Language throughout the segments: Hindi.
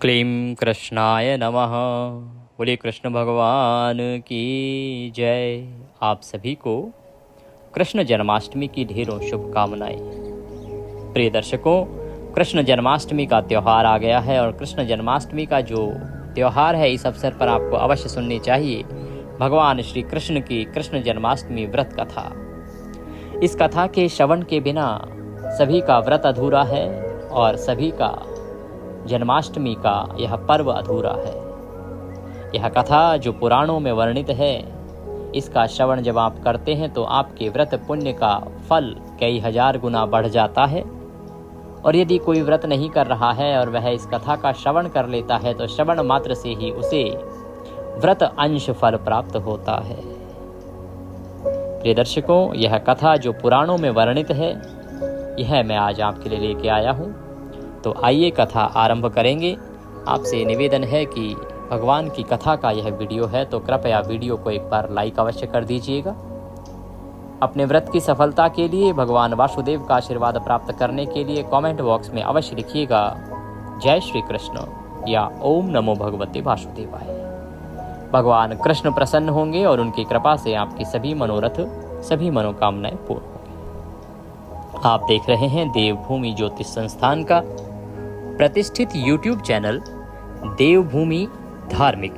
क्लीं कृष्णाय नमः। बोले कृष्ण भगवान की जय। आप सभी को कृष्ण जन्माष्टमी की ढेरों शुभकामनाएं। प्रिय दर्शकों, कृष्ण जन्माष्टमी का त्यौहार आ गया है और कृष्ण जन्माष्टमी का जो त्यौहार है इस अवसर पर आपको अवश्य सुननी चाहिए भगवान श्री कृष्ण की कृष्ण जन्माष्टमी व्रत कथा। इस कथा के श्रवण के बिना सभी का व्रत अधूरा है और सभी का जन्माष्टमी का यह पर्व अधूरा है। यह कथा जो पुराणों में वर्णित है, इसका श्रवण जब आप करते हैं तो आपके व्रत पुण्य का फल कई हजार गुना बढ़ जाता है। और यदि कोई व्रत नहीं कर रहा है और वह इस कथा का श्रवण कर लेता है तो श्रवण मात्र से ही उसे व्रत अंश फल प्राप्त होता है। प्रिय दर्शकों, यह कथा जो पुराणों में वर्णित है, यह मैं आज आपके लिए लेके आया हूँ। तो आइए कथा आरंभ करेंगे। आपसे निवेदन है कि भगवान की कथा का यह वीडियो है तो कृपया वीडियो को एक बार लाइक अवश्य कर दीजिएगा। अपने व्रत की सफलता के लिए भगवान वासुदेव का आशीर्वाद प्राप्त करने के लिए कमेंट बॉक्स में अवश्य लिखिएगा जय श्री कृष्ण या ओम नमो भगवते वासुदेवाय। भगवान कृष्ण प्रसन्न होंगे और उनकी कृपा से आपकी सभी मनोरथ, सभी मनोकामनाएं पूर्ण होंगी। आप देख रहे हैं देवभूमि ज्योतिष संस्थान का प्रतिष्ठित YouTube चैनल देवभूमि धार्मिक।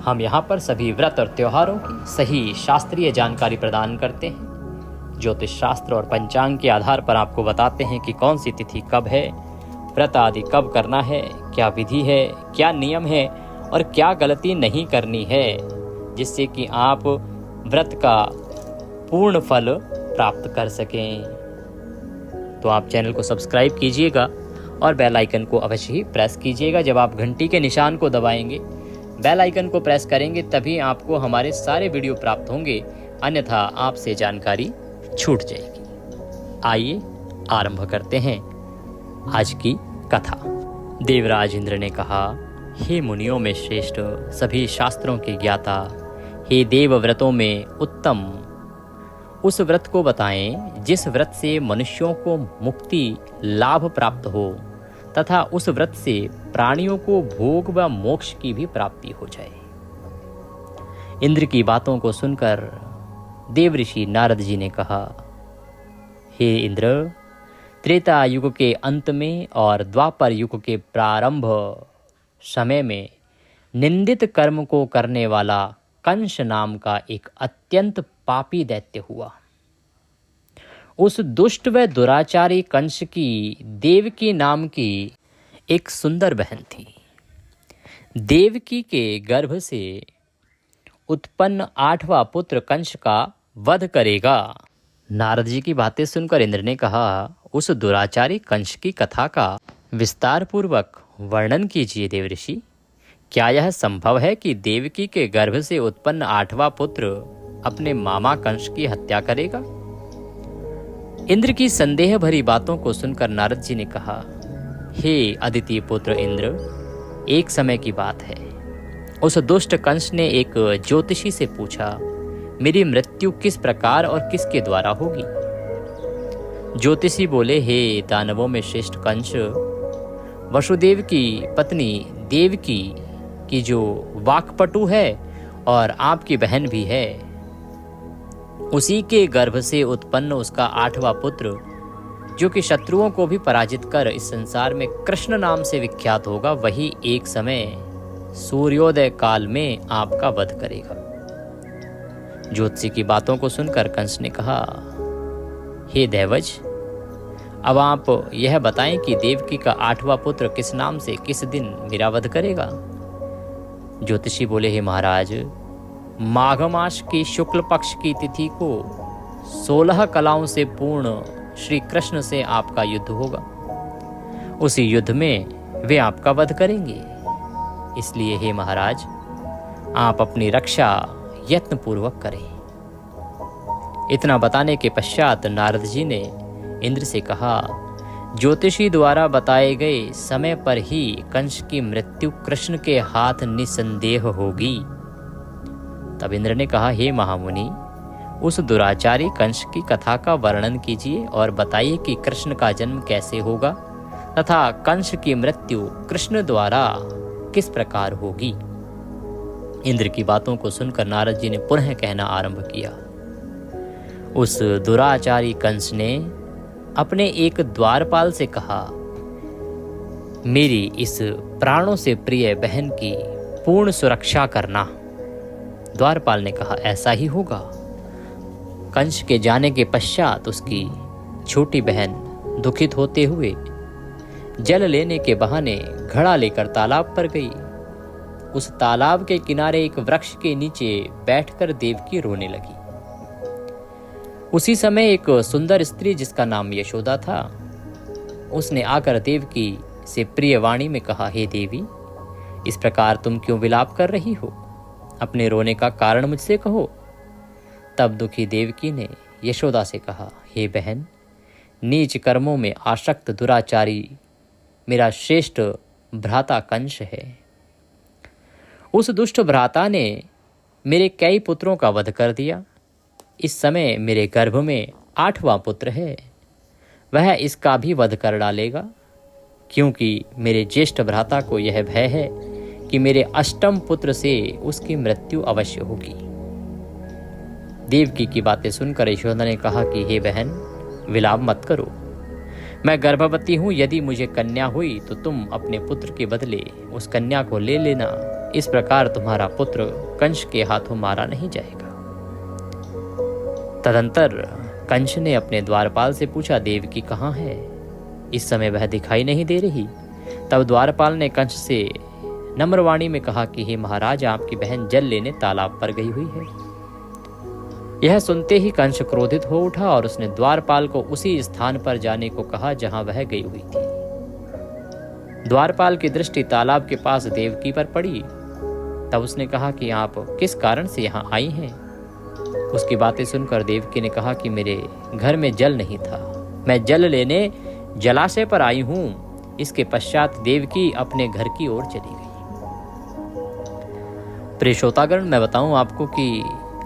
हम यहाँ पर सभी व्रत और त्योहारों की सही शास्त्रीय जानकारी प्रदान करते हैं। ज्योतिष शास्त्र और पंचांग के आधार पर आपको बताते हैं कि कौन सी तिथि कब है, व्रत आदि कब करना है, क्या विधि है, क्या नियम है और क्या गलती नहीं करनी है, जिससे कि आप व्रत का पूर्ण फल प्राप्त कर सकें। तो आप चैनल को सब्सक्राइब कीजिएगा और बेल आइकन को अवश्य ही प्रेस कीजिएगा। जब आप घंटी के निशान को दबाएंगे, बेल आइकन को प्रेस करेंगे, तभी आपको हमारे सारे वीडियो प्राप्त होंगे, अन्यथा आपसे जानकारी छूट जाएगी। आइए आरंभ करते हैं आज की कथा। देवराज इंद्र ने कहा, हे मुनियों में श्रेष्ठ, सभी शास्त्रों के ज्ञाता, हे देव व्रतों में उत्तम, उस व्रत को बताएं जिस व्रत से मनुष्यों को मुक्ति लाभ प्राप्त हो तथा उस व्रत से प्राणियों को भोग व मोक्ष की भी प्राप्ति हो जाए। इंद्र की बातों को सुनकर देवऋषि नारद जी ने कहा, हे इंद्र, त्रेता युग के अंत में और द्वापर युग के प्रारंभ समय में निंदित कर्म को करने वाला कंस नाम का एक अत्यंत पापी दैत्य हुआ। उस दुष्ट व दुराचारी कंस की देवकी नाम की एक सुंदर बहन थी। देवकी के गर्भ से उत्पन्न 8वां पुत्र कंस का वध करेगा। नारद जी की बातें सुनकर इंद्र ने कहा, उस दुराचारी कंस की कथा का विस्तार पूर्वक वर्णन कीजिए देवऋषि। क्या यह संभव है कि देवकी के गर्भ से उत्पन्न 8वां पुत्र अपने मामा कंस की हत्या करेगा? इंद्र की संदेह भरी बातों को सुनकर नारद जी ने कहा, हे अदिति पुत्र इंद्र, एक समय की बात है। उस दुष्ट कंस ने एक ज्योतिषी से पूछा, मेरी मृत्यु किस प्रकार और किसके द्वारा होगी? ज्योतिषी बोले, हे दानवों में श्रेष्ठ कंस, वसुदेव की पत्नी देवकी की जो वाक्पटु है और आपकी बहन भी है, उसी के गर्भ से उत्पन्न उसका 8वां पुत्र, जो कि शत्रुओं को भी पराजित कर इस संसार में कृष्ण नाम से विख्यात होगा, वही एक समय सूर्योदय काल में आपका वध करेगा। ज्योतिषी की बातों को सुनकर कंस ने कहा, हे दैवज, अब आप यह बताएं कि देवकी का 8वां पुत्र किस नाम से किस दिन मेरा वध करेगा? ज्योतिषी बोले, हे महाराज, माघ मास की शुक्ल पक्ष की तिथि को 16 कलाओं से पूर्ण श्री कृष्ण से आपका युद्ध होगा। उसी युद्ध में वे आपका वध करेंगे। इसलिए हे महाराज, आप अपनी रक्षा यत्न पूर्वक करें। इतना बताने के पश्चात नारद जी ने इंद्र से कहा, ज्योतिषी द्वारा बताए गए समय पर ही कंस की मृत्यु कृष्ण के हाथ निसंदेह होगी। तब इंद्र ने कहा, हे महामुनि, उस दुराचारी कंस की कथा का वर्णन कीजिए और बताइए कि कृष्ण का जन्म कैसे होगा तथा कंस की मृत्यु कृष्ण द्वारा किस प्रकार होगी। इंद्र की बातों को सुनकर नारद जी ने पुनः कहना आरंभ किया। उस दुराचारी कंस ने अपने एक द्वारपाल से कहा, मेरी इस प्राणों से प्रिय बहन की पूर्ण सुरक्षा करना। द्वारपाल ने कहा, ऐसा ही होगा। कंस के जाने के पश्चात उसकी छोटी बहन दुखित होते हुए जल लेने के बहाने घड़ा लेकर तालाब पर गई। उस तालाब के किनारे एक वृक्ष के नीचे बैठकर देवकी रोने लगी। उसी समय एक सुंदर स्त्री जिसका नाम यशोदा था, उसने आकर देवकी से प्रिय वाणी में कहा, हे देवी, इस प्रकार तुम क्यों विलाप कर रही हो? अपने रोने का कारण मुझसे कहो। तब दुखी देवकी ने यशोदा से कहा, हे बहन, नीच कर्मों में आसक्त दुराचारी मेरा श्रेष्ठ भ्राता कंस है। उस दुष्ट भ्राता ने मेरे कई पुत्रों का वध कर दिया। इस समय मेरे गर्भ में 8वां पुत्र है, वह इसका भी वध कर डालेगा, क्योंकि मेरे ज्येष्ठ भ्राता को यह भय है कि मेरे अष्टम पुत्र से उसकी मृत्यु अवश्य होगी। देवकी की बातें सुनकर यशोदा ने कहा कि हे बहन, विलाप मत करो, मैं गर्भवती हूँ। यदि मुझे कन्या हुई तो तुम अपने पुत्र के बदले उस कन्या को ले लेना। इस प्रकार तुम्हारा पुत्र कंस के हाथों मारा नहीं जाएगा। तदंतर कंस ने अपने द्वारपाल से पूछा, देवकी कहाँ है? इस समय वह दिखाई नहीं दे रही। तब द्वारपाल ने कंस से नम्रवाणी में कहा कि हे महाराज, आपकी बहन जल लेने तालाब पर गई हुई है। यह सुनते ही कंस क्रोधित हो उठा और उसने द्वारपाल को उसी स्थान पर जाने को कहा जहां वह गई हुई थी। द्वारपाल की दृष्टि तालाब के पास देवकी पर पड़ी। तब उसने कहा कि आप किस कारण से यहाँ आई हैं? उसकी बातें सुनकर देवकी ने कहा कि मेरे घर में जल नहीं था, मैं जल लेने जलाशय पर आई हूँ। इसके पश्चात देवकी अपने घर की ओर चली गई। प्रिय श्रोतागण, मैं बताऊं आपको कि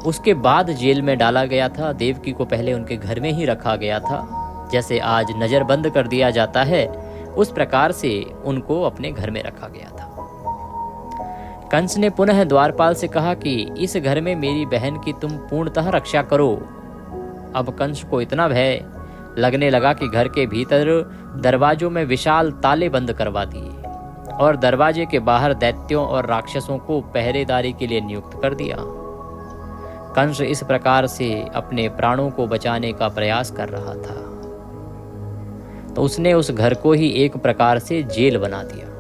उसके बाद जेल में डाला गया था। देवकी को पहले उनके घर में ही रखा गया था। जैसे आज नजर बंद कर दिया जाता है, उस प्रकार से उनको अपने घर में रखा गया था। कंस ने पुनः द्वारपाल से कहा कि इस घर में मेरी बहन की तुम पूर्णतः रक्षा करो। अब कंस को इतना भय लगने लगा कि घर के भीतर दरवाजों में विशाल ताले बंद करवा दिए और दरवाजे के बाहर दैत्यों और राक्षसों को पहरेदारी के लिए नियुक्त कर दिया। कंस इस प्रकार से अपने प्राणों को बचाने का प्रयास कर रहा था, तो उसने उस घर को ही एक प्रकार से जेल बना दिया।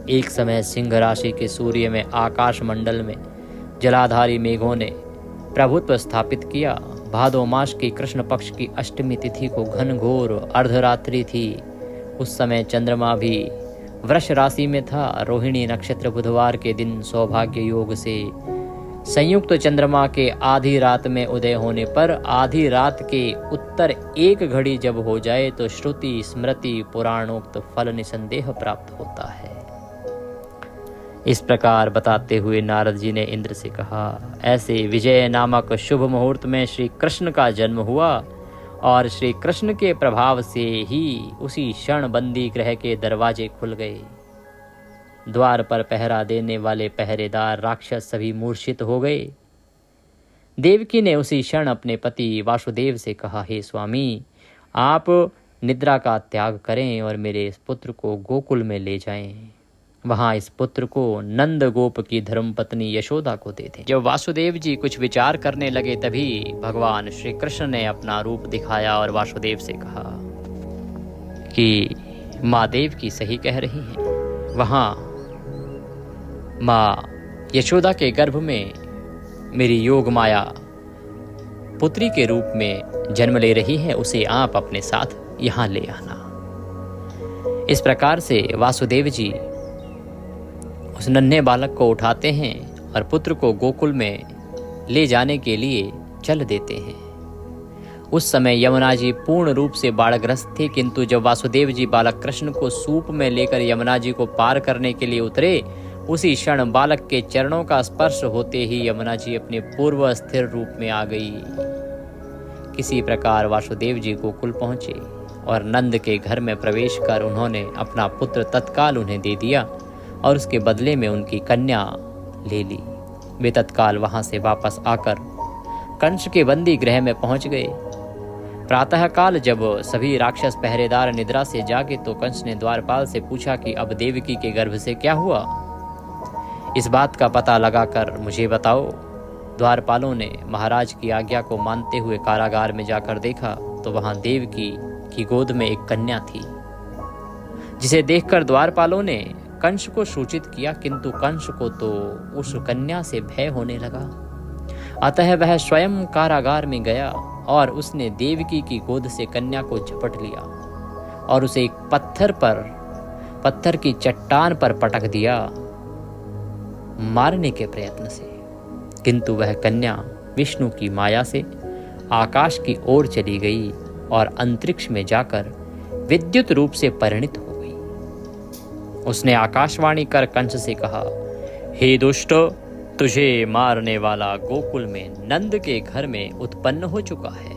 एक समय सिंह राशि के सूर्य में आकाश मंडल में जलाधारी मेघों ने प्रभुत्व स्थापित किया। भादो मास की कृष्ण पक्ष की अष्टमी तिथि को घनघोर अर्धरात्रि थी। उस समय चंद्रमा भी वृष राशि में था। रोहिणी नक्षत्र बुधवार के दिन सौभाग्य योग से संयुक्त चंद्रमा के आधी रात में उदय होने पर आधी रात के उत्तर 1 घड़ी जब हो जाए तो श्रुति स्मृति पुराणोक्त फल निसंदेह प्राप्त होता है। इस प्रकार बताते हुए नारद जी ने इंद्र से कहा, ऐसे विजय नामक शुभ मुहूर्त में श्री कृष्ण का जन्म हुआ और श्री कृष्ण के प्रभाव से ही उसी क्षण बंदी गृह के दरवाजे खुल गए। द्वार पर पहरा देने वाले पहरेदार राक्षस सभी मूर्छित हो गए। देवकी ने उसी क्षण अपने पति वासुदेव से कहा, हे स्वामी, आप निद्रा का त्याग करें और मेरे इस पुत्र को गोकुल में ले जाएं। वहां इस पुत्र को नंद गोप की धर्मपत्नी यशोदा को दे दें। जब वासुदेव जी कुछ विचार करने लगे तभी भगवान श्री कृष्ण ने अपना रूप दिखाया और वासुदेव से कहा कि माँ देवकी सही कह रही हैं। वहां माँ यशोदा के गर्भ में मेरी योग माया पुत्री के रूप में जन्म ले रही है, उसे आप अपने साथ यहाँ ले आना। इस प्रकार से वासुदेव जी उस नन्हे बालक को उठाते हैं और पुत्र को गोकुल में ले जाने के लिए चल देते हैं। उस समय यमुना जी पूर्ण रूप से बाढ़ग्रस्त थे, किंतु जब वासुदेव जी बालक कृष्ण को सूप में लेकर यमुना जी को पार करने के लिए उतरे, उसी क्षण बालक के चरणों का स्पर्श होते ही यमुना जी अपने पूर्व स्थिर रूप में आ गई। किसी प्रकार वासुदेव जी गोकुल पहुंचे और नंद के घर में प्रवेश कर उन्होंने अपना पुत्र तत्काल उन्हें दे दिया और उसके बदले में उनकी कन्या ले ली। वे तत्काल वहां से वापस आकर कंस के बंदी गृह में पहुंच गए। प्रातःकाल जब सभी राक्षस पहरेदार निद्रा से जागे तो कंस ने द्वारपाल से पूछा कि अब देवकी के गर्भ से क्या हुआ, इस बात का पता लगाकर मुझे बताओ। द्वारपालों ने महाराज की आज्ञा को मानते हुए कारागार में जाकर देखा तो वहां देवकी की गोद में एक कन्या थी, जिसे देखकर द्वारपालों ने कंस को सूचित किया, किंतु कंस को तो उस कन्या से भय होने लगा। अतः वह स्वयं कारागार में गया और उसने देवकी की गोद से कन्या को झपट लिया और उसे एक पत्थर की चट्टान पर पटक दिया मारने के प्रयत्न से, किंतु वह कन्या विष्णु की माया से आकाश की ओर चली गई और अंतरिक्ष में जाकर विद्युत रूप से परिणित हो गई। उसने आकाशवाणी कर कंस से कहा, हे दुष्ट, तुझे मारने वाला गोकुल में नंद के घर में उत्पन्न हो चुका है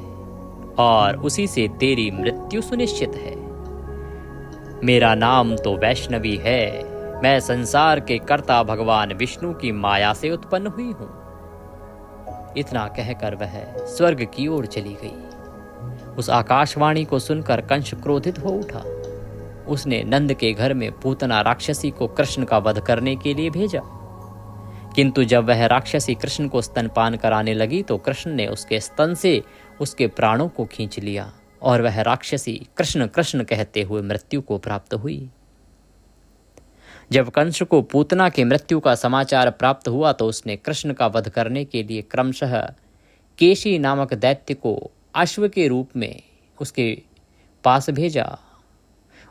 और उसी से तेरी मृत्यु सुनिश्चित है। मेरा नाम तो वैष्णवी है, मैं संसार के कर्ता भगवान विष्णु की माया से उत्पन्न हुई हूं। इतना कहकर वह स्वर्ग की ओर चली गई। उस आकाशवाणी को सुनकर कंस क्रोधित हो उठा। उसने नंद के घर में पूतना राक्षसी को कृष्ण का वध करने के लिए भेजा, किंतु जब वह राक्षसी कृष्ण को स्तनपान कराने लगी तो कृष्ण ने उसके स्तन से उसके प्राणों को खींच लिया और वह राक्षसी कृष्ण कृष्ण कहते हुए मृत्यु को प्राप्त हुई। जब कंस को पूतना की मृत्यु का समाचार प्राप्त हुआ तो उसने कृष्ण का वध करने के लिए क्रमशः केशी नामक दैत्य को अश्व के रूप में उसके पास भेजा।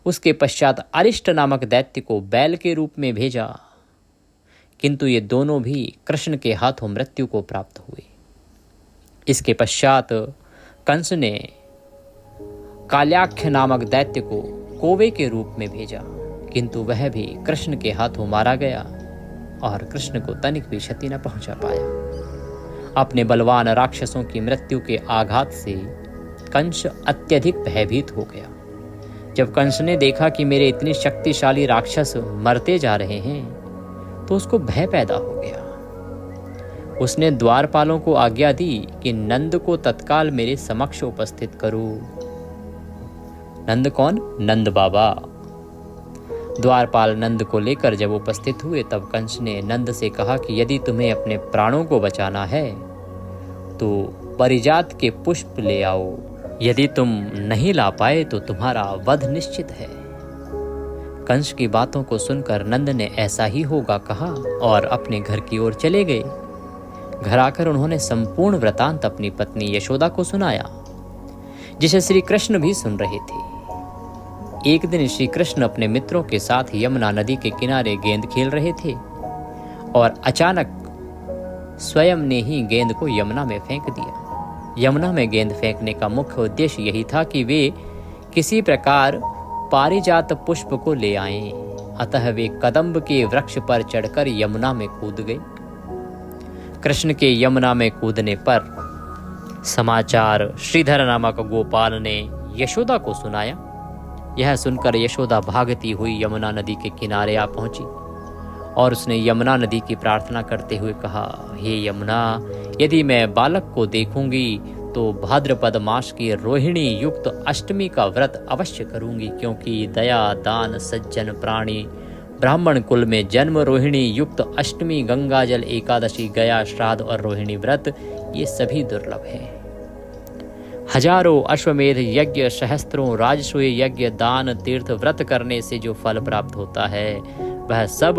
उसके पश्चात अरिष्ट नामक दैत्य को बैल के रूप में भेजा, किंतु ये दोनों भी कृष्ण के हाथों मृत्यु को प्राप्त हुए। इसके पश्चात कंस ने काल्याख्य नामक दैत्य को कोवे के रूप में भेजा, किंतु वह भी कृष्ण के हाथों मारा गया और कृष्ण को तनिक भी क्षति न पहुंचा पाया। अपने बलवान राक्षसों की मृत्यु के आघात से कंस अत्यधिक भयभीत हो गया। जब कंस ने देखा कि मेरे इतने शक्तिशाली राक्षस मरते जा रहे हैं तो उसको भय पैदा हो गया। उसने द्वारपालों को आज्ञा दी कि नंद को तत्काल मेरे समक्ष उपस्थित करो। नंद कौन? नंद बाबा। द्वारपाल नंद को लेकर जब उपस्थित हुए तब कंस ने नंद से कहा कि यदि तुम्हें अपने प्राणों को बचाना है तो परिजात के पुष्प ले आओ, यदि तुम नहीं ला पाए तो तुम्हारा वध निश्चित है। कंस की बातों को सुनकर नंद ने ऐसा ही होगा कहा और अपने घर की ओर चले गए। घर आकर उन्होंने संपूर्ण वृतांत अपनी पत्नी यशोदा को सुनाया, जिसे श्री कृष्ण भी सुन रहे थे। एक दिन श्री कृष्ण अपने मित्रों के साथ यमुना नदी के किनारे गेंद खेल रहे थे और अचानक स्वयं ने ही गेंद को यमुना में फेंक दिया। यमुना में गेंद फेंकने का मुख्य उद्देश्य यही था कि वे किसी प्रकार पारिजात पुष्प को ले आएं। अतः वे कदम्ब के वृक्ष पर चढ़कर यमुना में कूद गए। कृष्ण के यमुना में कूदने पर समाचार श्रीधर नामक गोपाल ने यशोदा को सुनाया। यह सुनकर यशोदा भागती हुई यमुना नदी के किनारे आ पहुंची और उसने यमुना नदी की प्रार्थना करते हुए कहा, हे यमुना, यदि मैं बालक को देखूंगी तो भाद्रपद मास की रोहिणी युक्त अष्टमी का व्रत अवश्य करूंगी, क्योंकि दया दान सज्जन प्राणी ब्राह्मण कुल में जन्म, रोहिणी युक्त अष्टमी, गंगा जल एकादशी, गया श्राद्ध और रोहिणी व्रत ये सभी दुर्लभ हैं। हजारों अश्वमेध यज्ञ, सहस्त्रों राजसूय यज्ञ, दान, तीर्थ व्रत करने से जो फल प्राप्त होता है वह सब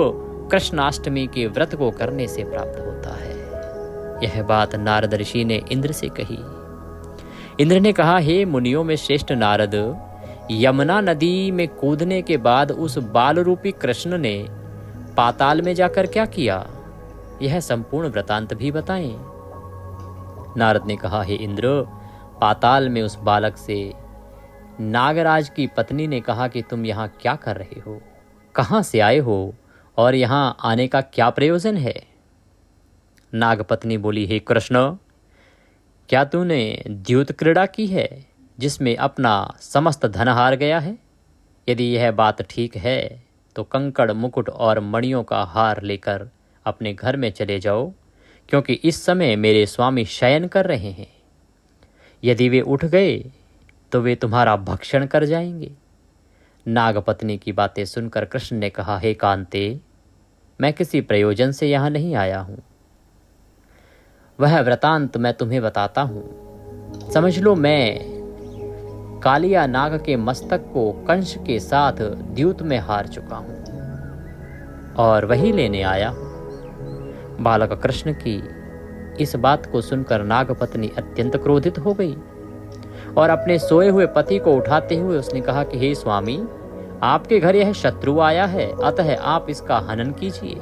कृष्णाष्टमी के व्रत को करने से प्राप्त होता है। यह बात नारद ऋषि ने इंद्र से कही। इंद्र ने कहा, हे मुनियों में श्रेष्ठ नारद, यमुना नदी में कूदने के बाद उस बाल रूपी कृष्ण ने पाताल में जाकर क्या किया, यह संपूर्ण वृतांत भी बताएं। नारद ने कहा, हे इंद्र, पाताल में उस बालक से नागराज की पत्नी ने कहा कि तुम यहाँ क्या कर रहे हो, कहाँ से आए हो और यहाँ आने का क्या प्रयोजन है। नागपत्नी बोली, हे कृष्ण, क्या तूने द्यूत क्रीड़ा की है जिसमें अपना समस्त धन हार गया है? यदि यह बात ठीक है तो कंकड़, मुकुट और मणियों का हार लेकर अपने घर में चले जाओ, क्योंकि इस समय मेरे स्वामी शयन कर रहे हैं। यदि वे उठ गए तो वे तुम्हारा भक्षण कर जाएंगे। नागपत्नी की बातें सुनकर कृष्ण ने कहा, हे कांते, मैं किसी प्रयोजन से यहाँ नहीं आया हूँ। वह वृतांत मैं तुम्हें बताता हूँ। समझ लो, मैं कालिया नाग के मस्तक को कंस के साथ द्यूत में हार चुका हूँ और वही लेने आया हूँ। बालक कृष्ण की इस बात को सुनकर नागपत्नी अत्यंत क्रोधित हो गई और अपने सोए हुए पति को उठाते हुए उसने कहा कि हे स्वामी, आपके घर यह शत्रु आया है, अतः आप इसका हनन कीजिए।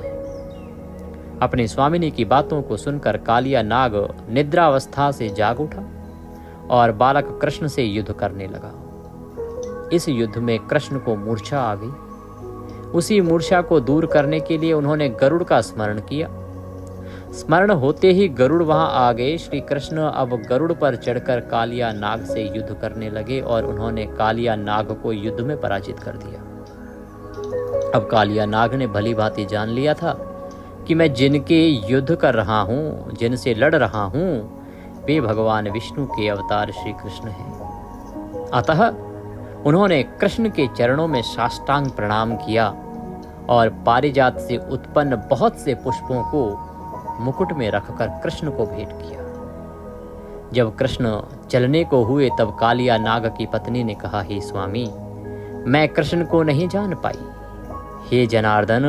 अपने स्वामिनी की बातों को सुनकर कालिया नाग निद्रावस्था से जाग उठा और बालक कृष्ण से युद्ध करने लगा। इस युद्ध में कृष्ण को मूर्छा आ गई। उसी मूर्छा को दूर करने के लिए उन्होंने गरुड़ का स्मरण किया। स्मरण होते ही गरुड़ वहां आ गए। श्री कृष्ण अब गरुड़ पर चढ़कर कालिया नाग से युद्ध करने लगे और उन्होंने कालिया नाग को युद्ध में पराजित कर दिया। अब कालिया नाग ने भली भांति जान लिया था कि मैं जिनके युद्ध कर रहा हूँ, जिनसे लड़ रहा हूँ, वे भगवान विष्णु के अवतार श्री कृष्ण हैं। अतः उन्होंने कृष्ण के चरणों में साष्टांग प्रणाम किया और पारिजात से उत्पन्न बहुत से पुष्पों को मुकुट में रखकर कृष्ण को भेंट किया। जब कृष्ण चलने को हुए तब कालिया नाग की पत्नी ने कहा, हे स्वामी, मैं कृष्ण को नहीं जान पाई। हे जनार्दन,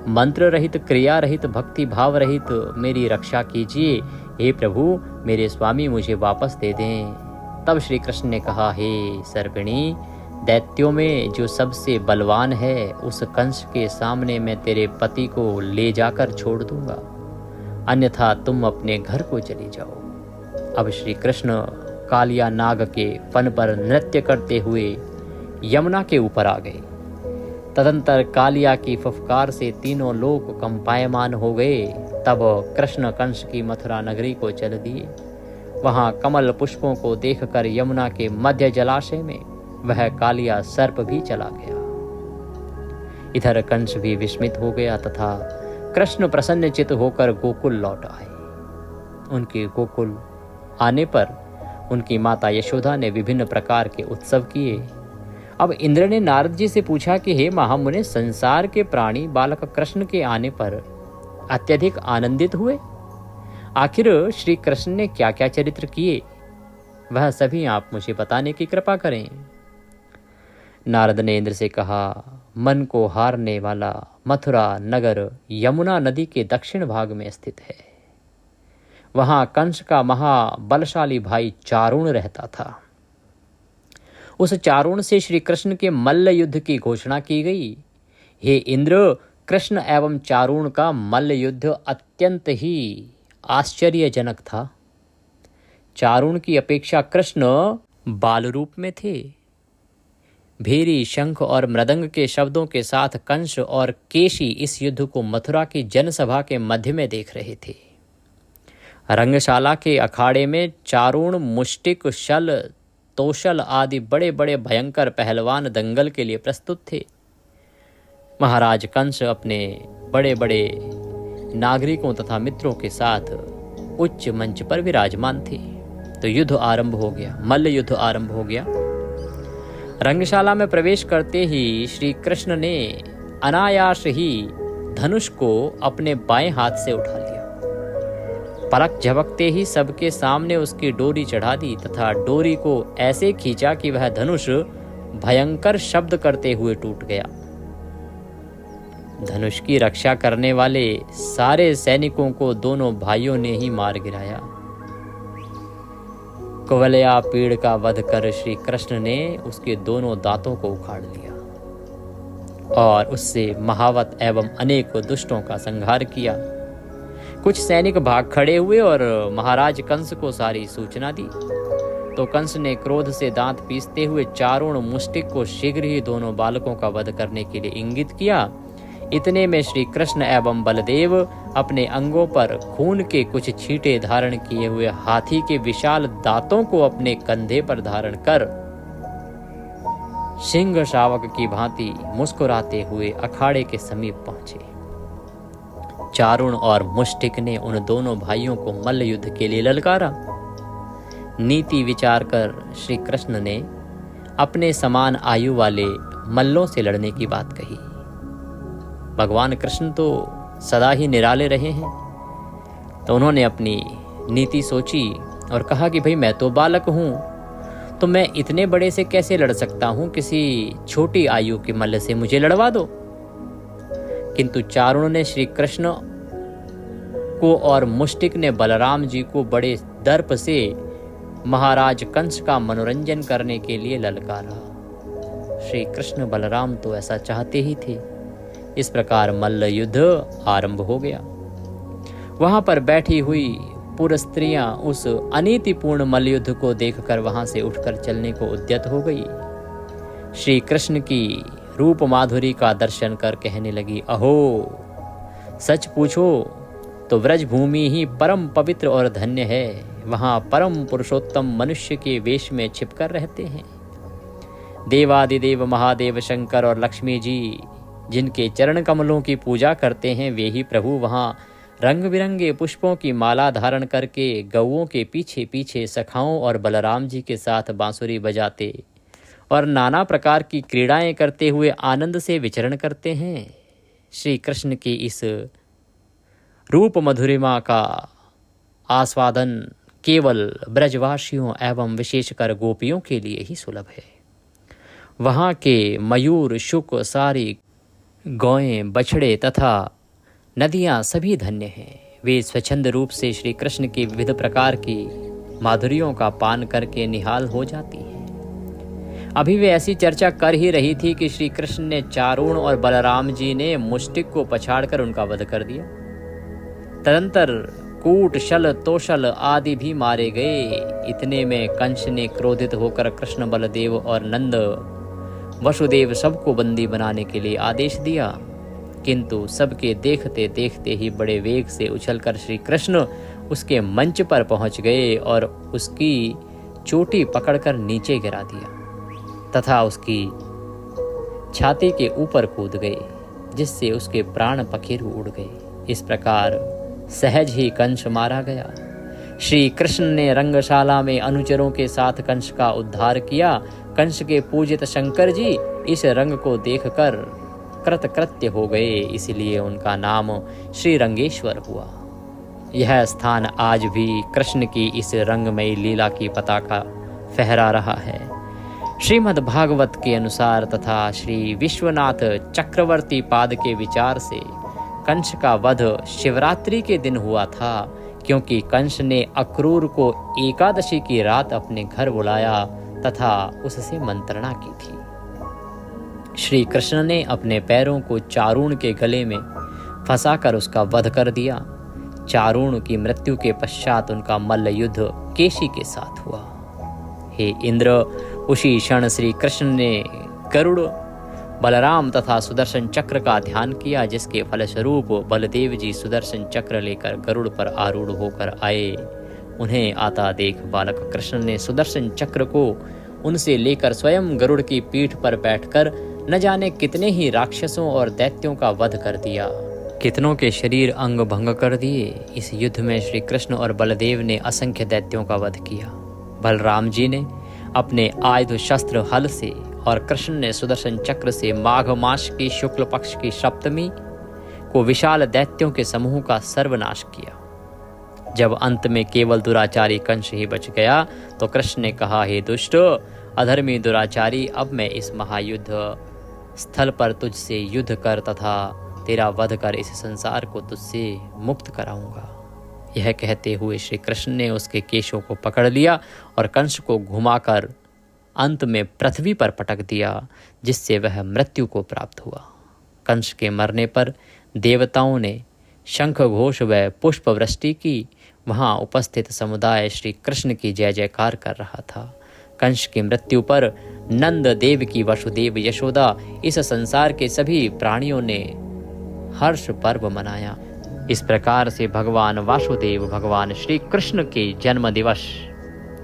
मंत्र रहित, क्रिया रहित, भक्ति भाव रहित मेरी रक्षा कीजिए। हे प्रभु, मेरे स्वामी मुझे वापस दे दें। तब श्री कृष्ण ने कहा, हे सर्पिणी, दैत्यों में जो सबसे बलवान है, उस कंस के सामने मैं तेरे पति को ले जाकर छोड़ दूंगा, अन्यथा तुम अपने घर को चली जाओ। अब श्री कृष्ण कालिया नाग के फन पर नृत्य करते हुए यमुना के ऊपर आ गए। तदंतर कालिया की फफकार से तीनों लोक कंपायमान हो गए। तब कृष्ण कंस की मथुरा नगरी को चल दिए। वहां कमल पुष्पों को देखकर यमुना के मध्य जलाशय में वह कालिया सर्प भी चला गया। इधर कंस भी विस्मित हो गया तथा कृष्ण प्रसन्नचित होकर गोकुल लौट आए। उनके गोकुल आने पर उनकी माता यशोदा ने विभिन्न प्रकार के उत्सव किए। अब इंद्र ने नारद जी से पूछा कि हे महामुने, संसार के प्राणी बालक कृष्ण के आने पर अत्यधिक आनंदित हुए। आखिर श्री कृष्ण ने क्या क्या चरित्र किए, वह सभी आप मुझे बताने की कृपा करें। नारद ने इंद्र से कहा, मन को हारने वाला मथुरा नगर यमुना नदी के दक्षिण भाग में स्थित है। वहां कंस का महाबलशाली भाई चारुण रहता था। उस चारुण से श्री कृष्ण के मल्ल युद्ध की घोषणा की गई। हे इंद्र, कृष्ण एवं चारुण का मल्ल युद्ध अत्यंत ही आश्चर्यजनक था। चारुण की अपेक्षा कृष्ण बाल रूप में थे। भेरी, शंख और मृदंग के शब्दों के साथ कंस और केशी इस युद्ध को मथुरा की जनसभा के मध्य में देख रहे थे। रंगशाला के अखाड़े में चारुण, मुष्टिक, शल, तोशल आदि बड़े बड़े भयंकर पहलवान दंगल के लिए प्रस्तुत थे। महाराज कंस अपने बड़े बड़े नागरिकों तथा मित्रों के साथ उच्च मंच पर विराजमान थे। तो युद्ध आरंभ हो गया, मल्ल युद्ध आरंभ हो गया। रंगशाला में प्रवेश करते ही श्री कृष्ण ने अनायास ही धनुष को अपने बाएं हाथ से उठा लिया। पलक झपकते ही सबके सामने उसकी डोरी चढ़ा दी तथा डोरी को ऐसे खींचा कि वह धनुष भयंकर शब्द करते हुए टूट गया। धनुष की रक्षा करने वाले सारे सैनिकों को दोनों भाइयों ने ही मार गिराया। कुवलया पेड़ का वध कर श्री कृष्ण ने उसके दोनों दांतों को उखाड़ लिया और उससे महावत एवं अनेक दुष्टों का संहार किया। कुछ सैनिक भाग खड़े हुए और महाराज कंस को सारी सूचना दी। तो कंस ने क्रोध से दांत पीसते हुए चारुण, मुष्टिक को शीघ्र ही दोनों बालकों का वध करने के लिए इंगित किया। इतने में श्री कृष्ण एवं बलदेव अपने अंगों पर खून के कुछ छींटे धारण किए हुए हाथी के विशाल दांतों को अपने कंधे पर धारण कर सिंह शावक की भांति मुस्कुराते हुए अखाड़े के समीप पहुंचे। चारुण और मुष्टिक ने उन दोनों भाइयों को मल्ल युद्ध के लिए ललकारा। नीति विचार कर श्री कृष्ण ने अपने समान आयु वाले मल्लों से लड़ने की बात कही। भगवान कृष्ण तो सदा ही निराले रहे हैं, तो उन्होंने अपनी नीति सोची और कहा कि भाई मैं तो बालक हूं, तो मैं इतने बड़े से कैसे लड़ सकता हूं, किसी छोटी आयु के मल्ल से मुझे लड़वा दो। किंतु चारुण ने श्री कृष्ण को और मुष्टिक ने बलराम जी को बड़े दर्प से महाराज कंस का मनोरंजन करने के लिए ललकारा। श्री कृष्ण बलराम तो ऐसा चाहते ही थे। इस प्रकार मल्ल युद्ध आरंभ हो गया। वहां पर बैठी हुई पुर स्त्रियां उस अनीतिपूर्ण मल्ल युद्ध को देखकर वहां से उठकर चलने को उद्यत हो गई। श्री कृष्ण की रूप माधुरी का दर्शन कर कहने लगी, अहो, सच पूछो तो व्रज भूमि ही परम पवित्र और धन्य है। वहां परम पुरुषोत्तम मनुष्य के वेश में छिपकर रहते हैं। देवादिदेव महादेव शंकर और लक्ष्मी जी जिनके चरण कमलों की पूजा करते हैं, वे ही प्रभु वहां रंग बिरंगे पुष्पों की माला धारण करके गौओं के पीछे पीछे सखाओं और बलराम जी के साथ बांसुरी बजाते और नाना प्रकार की क्रीड़ाएं करते हुए आनंद से विचरण करते हैं। श्री कृष्ण की इस रूप मधुरिमा का आस्वादन केवल ब्रजवासियों एवं विशेषकर गोपियों के लिए ही सुलभ है। वहाँ के मयूर, शुक, सारी गौएं, बछड़े तथा नदियाँ सभी धन्य हैं। वे स्वच्छंद रूप से श्री कृष्ण की विविध प्रकार की माधुरियों का पान करके निहाल हो जाती हैं। अभी वे ऐसी चर्चा कर ही रही थी कि श्री कृष्ण ने चारुण और बलराम जी ने मुष्टिक को पछाड़कर उनका वध कर दिया। तदंतर कूट, शल, तोशल आदि भी मारे गए। इतने में कंस ने क्रोधित होकर कृष्ण, बलदेव और नंद, वसुदेव सबको बंदी बनाने के लिए आदेश दिया। किंतु सबके देखते देखते ही बड़े वेग से उछलकर श्री कृष्ण उसके मंच पर पहुंच गए और उसकी चोटी पकड़कर नीचे गिरा दिया तथा उसकी छाती के ऊपर कूद गए, जिससे उसके प्राण पखेरु उड़ गए। इस प्रकार सहज ही कंस मारा गया। श्री कृष्ण ने रंगशाला में अनुचरों के साथ कंस का उद्धार किया। कंस के पूजित शंकर जी इस रंग को देखकर कृतकृत्य हो गए, इसलिए उनका नाम श्री रंगेश्वर हुआ। यह स्थान आज भी कृष्ण की इस रंगमयी लीला की पताका फहरा रहा है। श्रीमद् भागवत के अनुसार तथा श्री विश्वनाथ चक्रवर्ती पाद के विचार से कंस का वध शिवरात्रि के दिन हुआ था, क्योंकि कंस ने अक्रूर को एकादशी की रात अपने घर बुलाया तथा उससे मंत्रणा की थी। श्री कृष्ण ने अपने पैरों को चारुण के गले में फंसाकर उसका वध कर दिया। चारुण की मृत्यु के पश्चात उनका मल्ल युद्ध केशी के साथ हुआ। हे इंद्र, उसी क्षण श्री कृष्ण ने गरुड़, बलराम तथा सुदर्शन चक्र का ध्यान किया, जिसके फलस्वरूप बलदेव जी सुदर्शन चक्र लेकर गरुड़ पर आरूढ़ होकर आए। उन्हें आता देख बालक कृष्ण ने सुदर्शन चक्र को उनसे लेकर स्वयं गरुड़ की पीठ पर बैठकर न जाने कितने ही राक्षसों और दैत्यों का वध कर दिया, कितनों के शरीर अंग भंग कर दिए। इस युद्ध में श्री कृष्ण और बलदेव ने असंख्य दैत्यों का वध किया। बलराम जी ने अपने आयुध शस्त्र हल से और कृष्ण ने सुदर्शन चक्र से माघ मास की शुक्ल पक्ष की सप्तमी को विशाल दैत्यों के समूह का सर्वनाश किया। जब अंत में केवल दुराचारी कंस ही बच गया, तो कृष्ण ने कहा, हे दुष्ट, अधर्मी दुराचारी, अब मैं इस महायुद्ध स्थल पर तुझसे युद्ध कर तथा तेरा वध कर इस संसार को तुझसे मुक्त कराऊंगा। यह कहते हुए श्री कृष्ण ने उसके केशों को पकड़ लिया और कंस को घुमाकर अंत में पृथ्वी पर पटक दिया, जिससे वह मृत्यु को प्राप्त हुआ। कंस के मरने पर देवताओं ने शंख घोष व पुष्प वृष्टि की। वहां उपस्थित समुदाय श्री कृष्ण की जय जयकार कर रहा था। कंस की मृत्यु पर नंद देव की वसुदेव, यशोदा, इस संसार के सभी प्राणियों ने हर्ष पर्व मनाया। इस प्रकार से भगवान वासुदेव, भगवान श्री कृष्ण के जन्म दिवस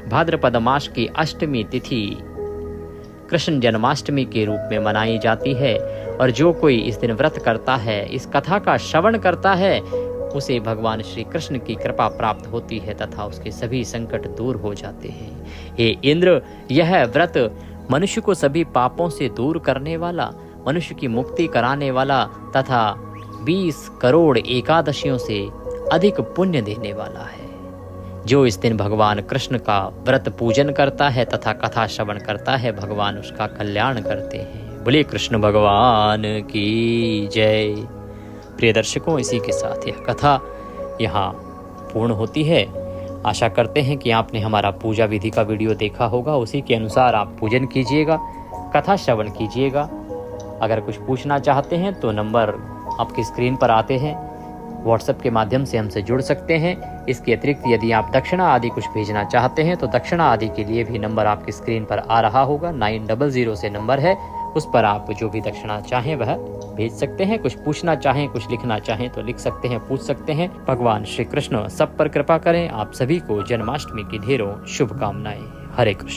भाद्रपद मास की अष्टमी तिथि कृष्ण जन्माष्टमी के रूप में मनाई जाती है। और जो कोई इस दिन व्रत करता है, इस कथा का श्रवण करता है, उसे भगवान श्री कृष्ण की कृपा प्राप्त होती है तथा उसके सभी संकट दूर हो जाते हैं। हे इंद्र, यह व्रत मनुष्य को सभी पापों से दूर करने वाला, मनुष्य की मुक्ति कराने वाला तथा 20 करोड़ एकादशियों से अधिक पुण्य देने वाला है। जो इस दिन भगवान कृष्ण का व्रत पूजन करता है तथा कथा श्रवण करता है, भगवान उसका कल्याण करते हैं। बोले कृष्ण भगवान की जय। प्रिय दर्शकों, इसी के साथ यह कथा यहाँ पूर्ण होती है। आशा करते हैं कि आपने हमारा पूजा विधि का वीडियो देखा होगा, उसी के अनुसार आप पूजन कीजिएगा, कथा श्रवण कीजिएगा। अगर कुछ पूछना चाहते हैं तो नंबर आपकी स्क्रीन पर आते हैं, व्हाट्सएप के माध्यम से हमसे जुड़ सकते हैं। इसके अतिरिक्त यदि आप दक्षिणा आदि कुछ भेजना चाहते हैं तो दक्षिणा आदि के लिए भी नंबर आपकी स्क्रीन पर आ रहा होगा, 900 से नंबर है, उस पर आप जो भी दक्षिणा चाहें वह भेज सकते हैं। कुछ पूछना चाहें, कुछ लिखना चाहें तो लिख सकते हैं, पूछ सकते हैं। भगवान श्री कृष्ण सब पर कृपा करें। आप सभी को जन्माष्टमी की ढेरों शुभकामनाएं। हरे कृष्ण।